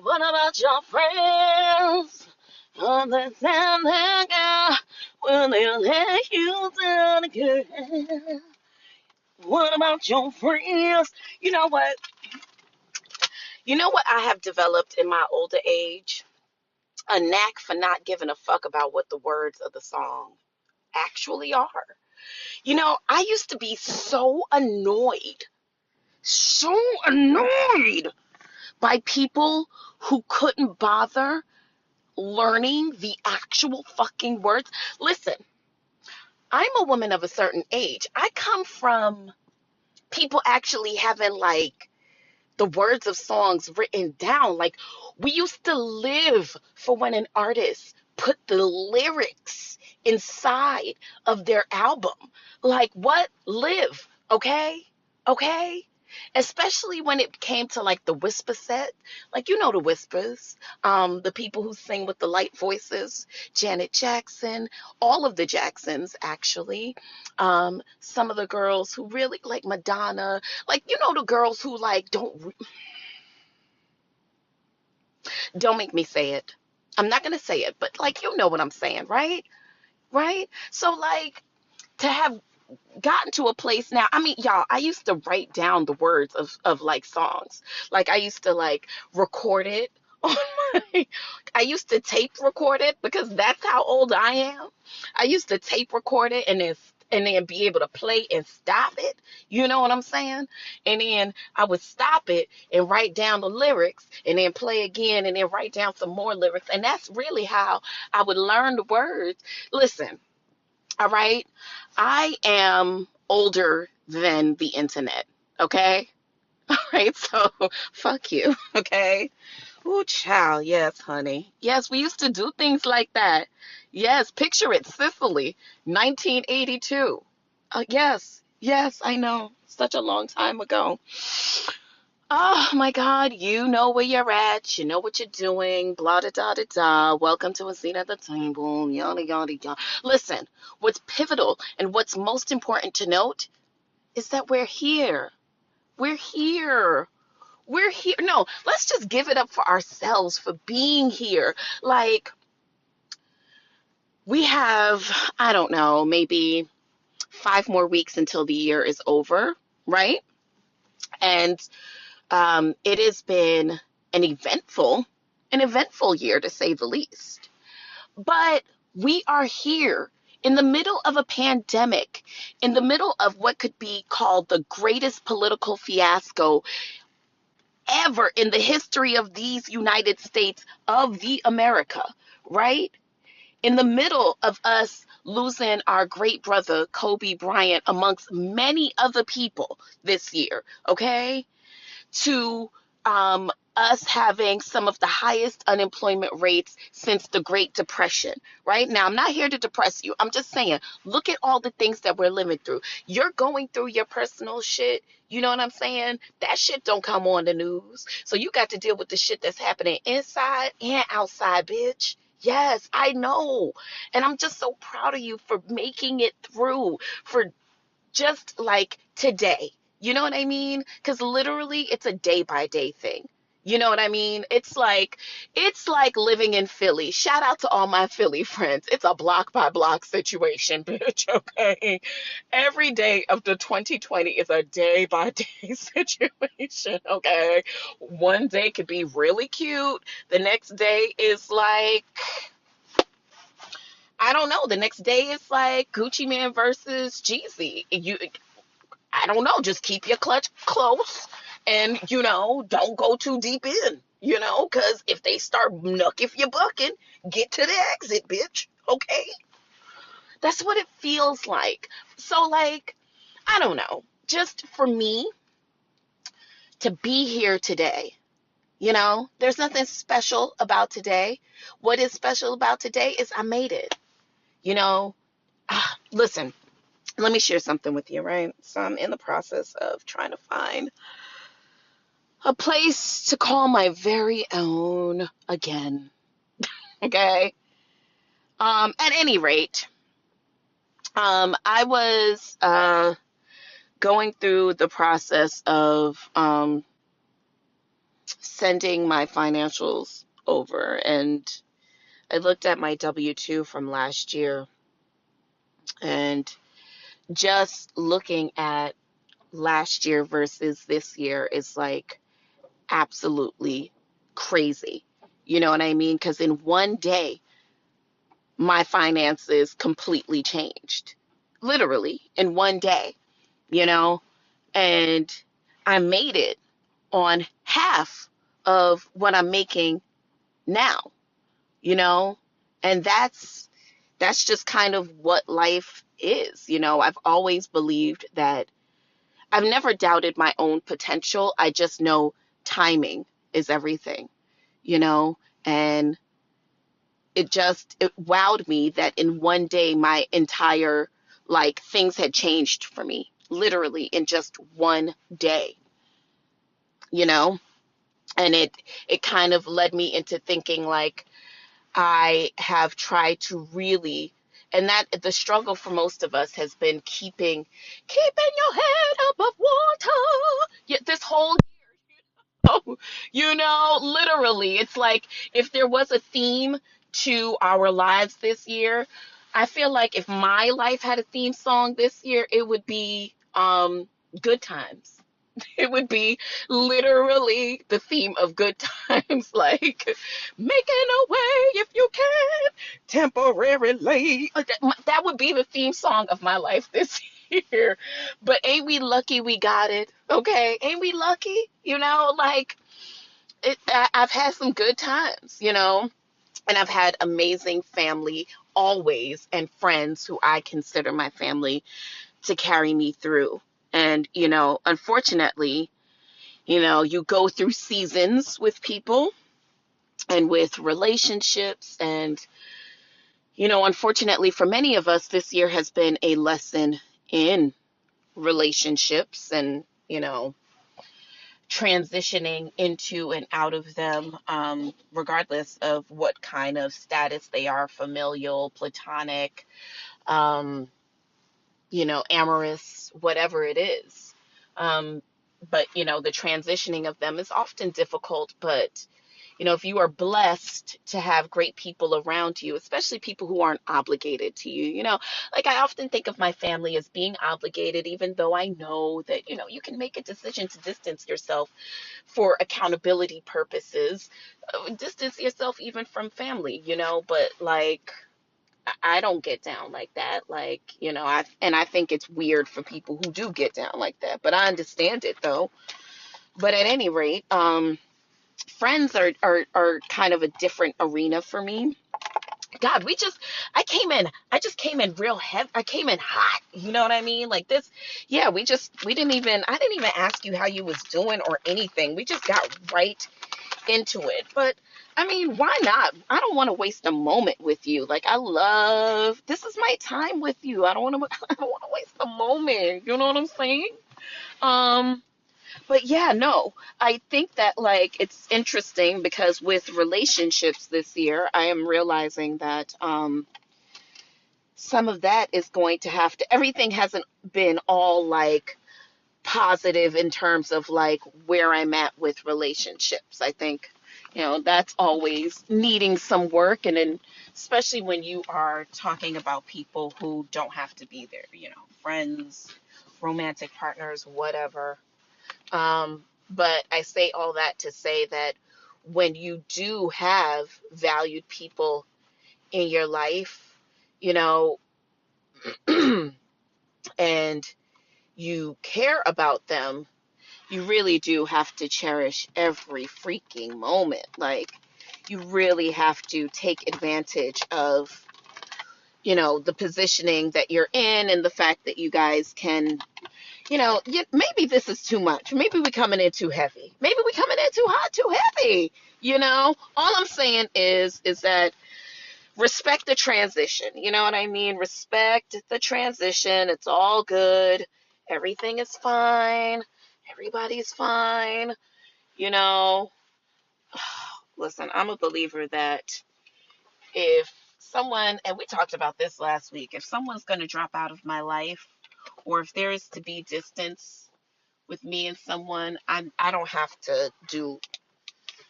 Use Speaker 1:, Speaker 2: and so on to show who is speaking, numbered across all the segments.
Speaker 1: What about your friends? Understand that girl, will they let you down again? What about your friends? You know what? You know what I have developed in my older age? A knack for not giving a fuck about what the words of the song actually are. I used to be so annoyed by people who couldn't bother learning the actual fucking words. Listen, I'm a woman of a certain age. I come from people actually having like the words of songs written down. Like, we used to live for when an artist put the lyrics inside of their album. Like, what? Live, okay? Okay? Especially when it came to like the whisper set. Like, the whispers, the people who sing with the light voices, Janet Jackson, all of the Jacksons actually, some of the girls who really like Madonna, like, the girls who like don't make me say it. I'm not gonna say it, but like, you know what I'm saying, right? Right? So like, to have gotten to a place now, I mean, y'all, I used to write down the words of like songs. Like, I used to like record it on I used to tape record it, because that's how old I am. I used to tape record it and then be able to play and stop it. You know what I'm saying? And then I would stop it and write down the lyrics and then play again and then write down some more lyrics. And that's really how I would learn the words. Listen, all right? I am older than the internet, okay? All right, so fuck you, okay? Ooh, child, yes, honey. Yes, we used to do things like that. Yes, picture it, Sicily, 1982. Yes, yes, I know. Such a long time ago. Oh my God, you know where you're at. You know what you're doing. Blah da da da da. Welcome to a seat at the table. Yada yada yada. Listen, what's pivotal and what's most important to note is that we're here. We're here. We're here. No, let's just give it up for ourselves for being here. Like, we have, I don't know, maybe 5 more weeks until the year is over, right? And it has been an eventful year, to say the least. But we are here in the middle of a pandemic, in the middle of what could be called the greatest political fiasco ever in the history of these United States of the America, right? In the middle of us losing our great brother, Kobe Bryant, amongst many other people this year, okay? To us having some of the highest unemployment rates since the Great Depression, right? Now, I'm not here to depress you. I'm just saying, look at all the things that we're living through. You're going through your personal shit. You know what I'm saying? That shit don't come on the news. So you got to deal with the shit that's happening inside and outside, bitch. Yes, I know. And I'm just so proud of you for making it through, for just like today. You know what I mean? Because literally it's a day by day thing. You know what I mean? It's like living in Philly. Shout out to all my Philly friends. It's a block by block situation, bitch, okay? Every day of the 2020 is a day by day situation, okay? One day could be really cute. The next day is like, I don't know. The next day is like Gucci Man versus Jeezy. I don't know. Just keep your clutch close and, don't go too deep in, because if they start knuck if you're bucking, get to the exit, bitch. Okay? That's what it feels like. So, like, I don't know. Just for me to be here today, there's nothing special about today. What is special about today is I made it. You know, Listen, let me share something with you, right? So I'm in the process of trying to find a place to call my very own again. Okay. At any rate, I was going through the process of sending my financials over, and I looked at my W-2 from last year, and just looking at last year versus this year is like absolutely crazy. You know what I mean? Because in one day, my finances completely changed. Literally, in one day, you know? And I made it on half of what I'm making now, you know? And that's just kind of what life is, you know? I've always believed that I've never doubted my own potential. I just know timing is everything, you know? And it wowed me that in one day my entire like things had changed for me, literally in just one day, you know? And it kind of led me into thinking like I have tried to really, and that the struggle for most of us has been keeping your head above water. Yeah, this whole you know, literally, it's like if there was a theme to our lives this year, I feel like if my life had a theme song this year, it would be good times. It would be literally the theme of good times, like making a way if you can, temporarily. That would be the theme song of my life this year. But ain't we lucky we got it? Okay, ain't we lucky? You know, like I've had some good times, you know, and I've had amazing family always and friends who I consider my family to carry me through. And, you know, unfortunately, you know, you go through seasons with people and with relationships. And, you know, unfortunately for many of us, this year has been a lesson in relationships and, you know, transitioning into and out of them, regardless of what kind of status they are, familial, platonic, um, you know, amorous, whatever it is. Um, but, you know, the transitioning of them is often difficult. But, you know, if you are blessed to have great people around you, especially people who aren't obligated to you, you know, like I often think of my family as being obligated, even though I know that, you know, you can make a decision to distance yourself for accountability purposes, distance yourself even from family, you know, but like, I don't get down like that. Like, you know, I think it's weird for people who do get down like that, but I understand it though. But at any rate, friends are kind of a different arena for me. God, I just came in real heavy. I came in hot. You know what I mean? Like this, yeah, I didn't even ask you how you was doing or anything. We just got right into it. But I mean, why not? I don't want to waste a moment with you. Like this is my time with you. I don't want to I don't want to waste a moment. You know what I'm saying? Um but yeah, no. I think that like it's interesting because with relationships this year, I am realizing that some of that is going to have to everything hasn't been all like positive in terms of like where I'm at with relationships. I think, you know, that's always needing some work. And then, especially when you are talking about people who don't have to be there, you know, friends, romantic partners, whatever. But I say all that to say that when you do have valued people in your life, you know, and you care about them, you really do have to cherish every freaking moment. Like, you really have to take advantage of, you know, the positioning that you're in and the fact that you guys can, you know, maybe this is too much. Maybe we're coming in too heavy. Maybe we're coming in too hot, too heavy. You know, all I'm saying is that respect the transition. You know what I mean? Respect the transition. It's all good. Everything is fine. Everybody's fine. You know, listen, I'm a believer that if someone, and we talked about this last week, if someone's going to drop out of my life, or if there is to be distance with me and someone, I don't have to do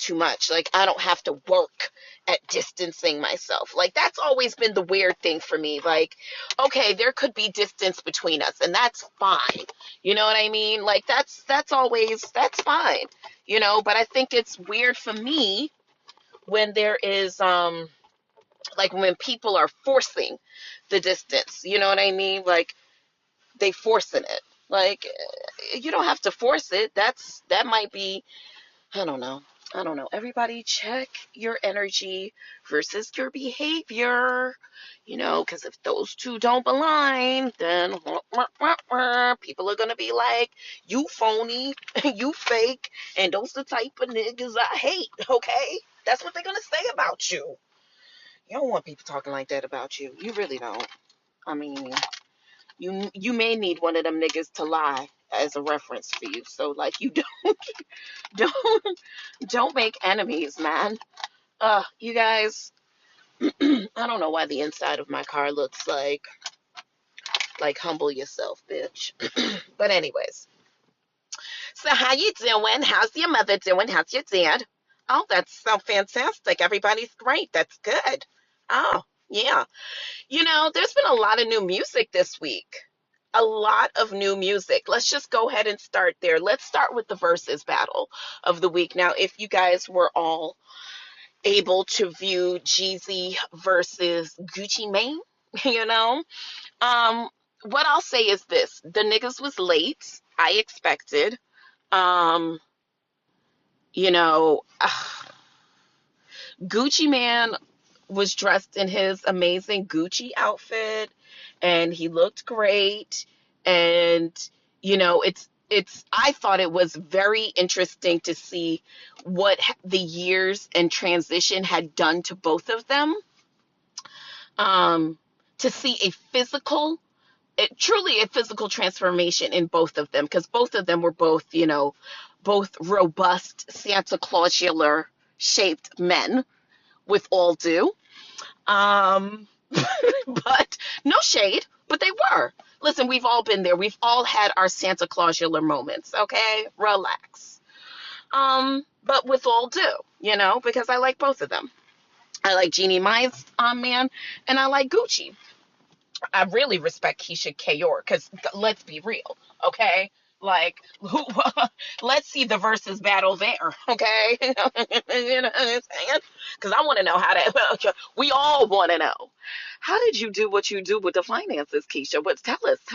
Speaker 1: too much. Like, I don't have to work at distancing myself. Like, that's always been the weird thing for me. Like, okay, there could be distance between us, and that's fine. You know what I mean? Like, that's fine. But I think it's weird for me when there is like when people are forcing the distance. You know what I mean? Like, they forcing it. Like, you don't have to force it. That might be, I don't know. I don't know. Everybody check your energy versus your behavior. Because if those two don't align, then people are going to be like, you phony, you fake, and those the type of niggas I hate, okay? That's what they're going to say about you. You don't want people talking like that about you. You really don't. I mean, you may need one of them niggas to lie as a reference for you. So, like, you don't don't make enemies, man. You guys, I don't know why the inside of my car looks like humble yourself, bitch. But anyways, so how you doing? How's your mother doing? How's your dad? Oh, that's so fantastic. Everybody's great. That's good. Oh, yeah. There's been a lot of new music this week. A lot of new music. Let's just go ahead and start there. Let's start with the Verzuz battle of the week. Now, if you guys were all able to view Jeezy versus Gucci Mane, you know, what I'll say is this: the niggas was late. I expected. Um, you know, Gucci Man was dressed in his amazing Gucci outfit, and he looked great. And I thought it was very interesting to see what the years and transition had done to both of them. To see truly a physical transformation in both of them, because both of them were both robust Santa Clausular shaped men, with all due. Um, but no shade, but they were. Listen, we've all been there. We've all had our Santa Clausular moments, okay? Relax. But with all due, because I like both of them. I like Jeannie Mai's man, and I like Gucci. I really respect Keisha Kayor, because let's be real, okay? Like, let's see the versus battle there, okay? You know what I'm saying? Because I want to know how that, we all want to know. How did you do what you do with the finances, Keisha? But tell us.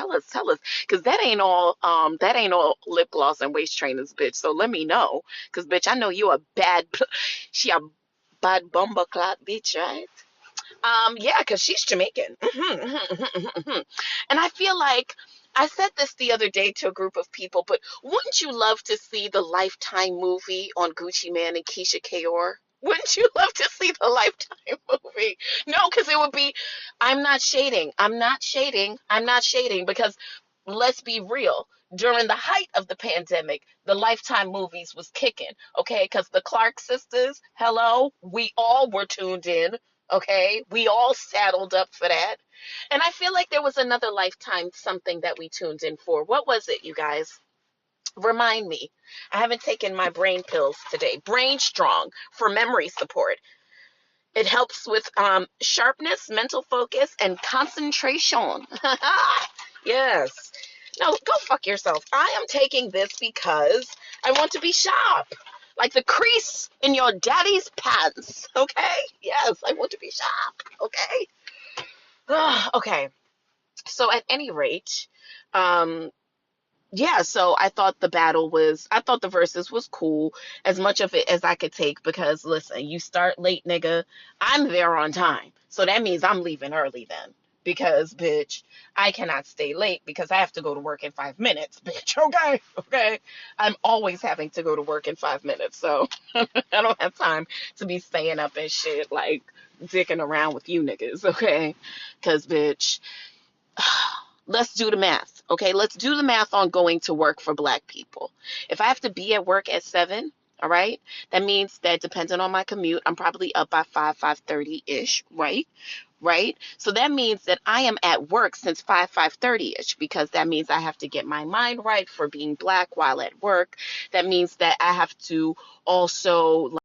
Speaker 1: Because that ain't all lip gloss and waist trainers, bitch. So let me know. Because, bitch, I know you a she a bad bumper clot bitch, right? Yeah, because she's Jamaican. And I feel like I said this the other day to a group of people, but wouldn't you love to see the Lifetime movie on Gucci Man and Keisha Kayor? Wouldn't you love to see the Lifetime movie? No, because it would be, I'm not shading. Because let's be real. During the height of the pandemic, the Lifetime movies was kicking, okay? Because the Clark sisters, hello, we all were tuned in. Okay, we all saddled up for that. And I feel like there was another Lifetime something that we tuned in for. What was it, you guys? Remind me. I haven't taken my brain pills today. Brain Strong for memory support. It helps with sharpness, mental focus, and concentration. Yes. No, go fuck yourself. I am taking this because I want to be sharp. Like the crease in your daddy's pants. Okay? Yes, I want to be sharp. Okay? Okay. So at any rate, yeah, so I thought the Verzuz was cool, as much of it as I could take, because listen, you start late, nigga, I'm there on time. So that means I'm leaving early then. Because, bitch, I cannot stay late because I have to go to work in 5 minutes, bitch. Okay? Okay? I'm always having to go to work in 5 minutes. So I don't have time to be staying up and shit, like, dicking around with you niggas, okay? Because, bitch, let's do the math, okay? Let's do the math on going to work for Black people. If I have to be at work at 7, all right, that means that depending on my commute, I'm probably up by 5:30-ish, right? Right? So that means that I am at work since 5:30-ish, because that means I have to get my mind right for being Black while at work. That means that I have to also